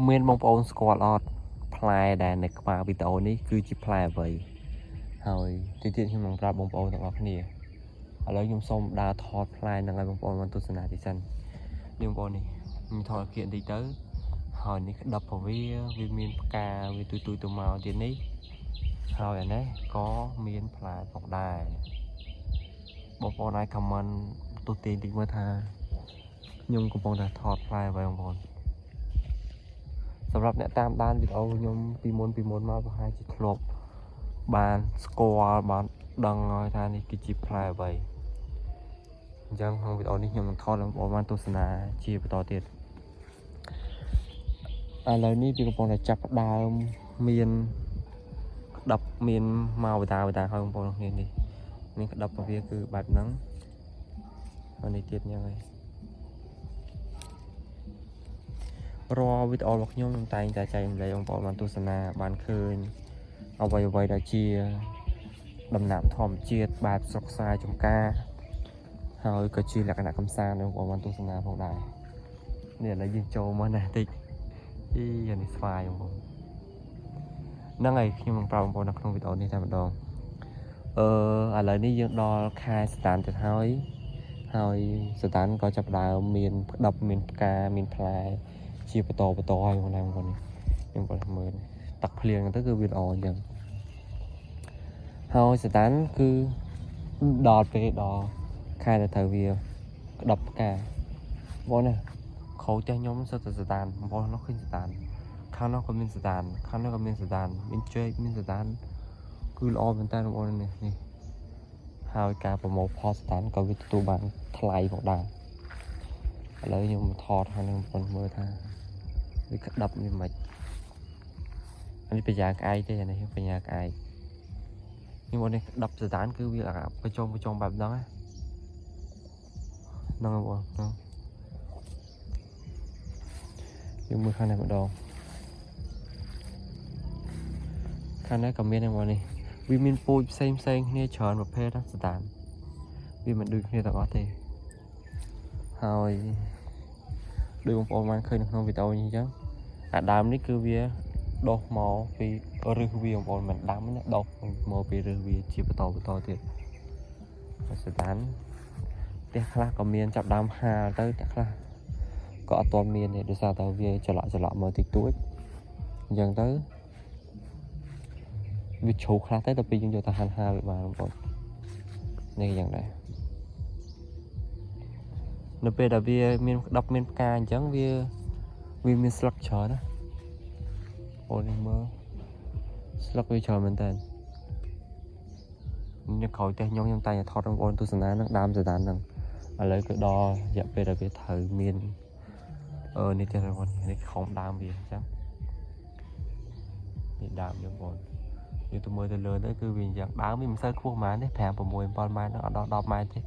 មានបងប្អូនស្គាល់អត់ផ្លែដែលនៅក្បាលវីដេអូនេះគឺជាផ្លែអ្វីហើយទីទៀតខ្ញុំនឹងប្រាប់បងប្អូនទាំងអស់គ្នាឥឡូវខ្ញុំសូមដើរថតផ្លែហ្នឹងឲ្យបងប្អូនបានទស្សនាទីសិននេះបងប្អូននេះខ្ញុំថតគៀកបន្តិចទៅហើយនេះក្តាប់ពវាវាមានផ្កាវាទុយទៅមកទៀតនេះហើយអានេះក៏មានផ្លែផងដែរបងប្អូនអាចខមមិនទស្សន៍ទាយតិចមើលថាខ្ញុំកំពុងតែថតផ្លែអ្វីបងប្អូនសម្រាប់អ្នកតាមដានវីដេអូខ្ញុំពីមុនមកប្រហែលជាធ្លាប់បានស្គាល់បានដឹងហើយថានេះគឺជាផ្លែអ្វីអញ្ចឹងក្នុងវីដេអូនេះខ្ញុំនឹងថតបងប្អូនបានទស្សនាជាបន្តទៀតឥឡូវនេះវាកំពុងតែចាប់ផ្ដើមមានក្តាប់មានមកបតាហើយបងប្អូនគ្នានេះក្តាប់របស់វាគឺបែបហ្នឹងហើយនេះទៀតយ៉ាងហ្នឹងរាល់វីដេអូរបស់ខ្ញុំតែងតែចែករំលែកបងប្អូនបានទស្សនាបានឃើញអ្វីដែលជាដំណាំធម្មជាតិបែបស្រុកស្រែចម្ការហើយក៏ជាលក្ខណៈកំសាន្តបងប្អូនបានទស្សនាផងដែរនេះឥឡូវយើងចូលមកណាតិចអានេះស្វាយបងប្អូនហ្នឹងហើយខ្ញុំនឹងប្រាប់បងប្អូននៅក្នុងវីដេអូនេះតែម្ដងឥឡូវនេះយើងដល់ខែសតានទៅហើយសតានក៏ចាប់ដើមមានផ្ដប់មានផ្កាមានផ្លែជាបន្តហើយបងប្អូនខ្ញុំគាត់មើលទឹកភ្លៀងទៅគឺវាល្អអញ្ចឹងហើយសតានគឺដល់ពេលដល់ខែទៅត្រូវវាក្តាប់ផ្កាបងណាខោផ្ទះខ្ញុំសិតតែសតានបងប្អូននោះឃើញសតានខាងនោះក៏មានសតានខាងនោះក៏មានសតានមានជែកមានសតានគឺល្អមែនតើបងប្អូននេះហើយការប្រមូលផលសតានក៏វាទទួលបានថ្លៃផងដែរឥឡូវខ្ញុំថតឲ្យនឹងបងប្អូនមើលថាវាក្តាប់វាមិនអានេះបញ្ញាក្អែកទេអានេះបញ្ញាក្អែកនេះបងនេះក្តាប់សតានគឺវាប្រចងបែបហ្នឹងហ្នឹងបងប្អូនយើងមើលខាងនេះម្ដងខាងនេះក៏មានដែរបងនេះវាមានពូជផ្សេងគ្នាច្រើនប្រភេទណាសតានវាមិនដូចគ្នាទាំងអស់ទេហើយដូចបងប្អូនបានឃើញនៅក្នុងវីដេអូនេះអញ្ចឹងអាដើមនេះគឺវាដុះមកពីឫសវាបងប្អូនមិនដាំណាដុះមកពីឫសវាជាបន្តទៀតសតានផ្ទះខ្លះក៏មានចាប់ដើមហាលទៅផ្ទះខ្លះក៏អត់ទាន់មានទេដោយសារតែវាច្រឡក់មកតិចតួចអញ្ចឹងទៅវាជ្រុះខ្លះទៅដល់ពេលយើងយកទៅហាលវាបានបងប្អូននេះយ៉ាងដែរនៅពេលដែលវាមានក្តាប់មានផ្កាអញ្ចឹងវាមានស្លឹកច្រើនណាអូនេះមើលស្លឹកវាច្រើនមែនតើនេះក្រោយផ្ទះខ្ញុំតែថតបងប្អូនទស្សនានឹងដើមសតានហ្នឹងឥឡូវគឺដល់រយៈពេលដែលវាត្រូវមាននេះទៀតបងប្អូននេះខំដើមវាអញ្ចឹងនេះដើមបងប្អូនយើងទៅមើលទៅលើទៅគឺវាយ៉ាងដើមវាមិនសូវខ្ពស់ប៉ុន្មានទេ5 6 7ម៉ែត្រអត់ដល់10ម៉ែត្រទេ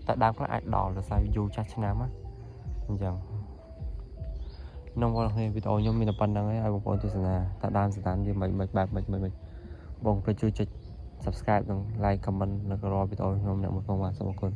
តែដើមខ្លះអាចដល់ដោយសារយូរចាស់ឆ្នាំណាអញ្ចឹងក្នុងវីដេអូខ្ញុំមានតែប៉ុណ្្នឹងហើយឲ្យបងប្អូនទស្សនាតើដើមសតានវាមិនបែបមិនបងជួយចុច Subscribe និង Like Comment នៅរាល់វីដេអូខ្ញុំអ្នកមកផងបាទសូមអរគុណ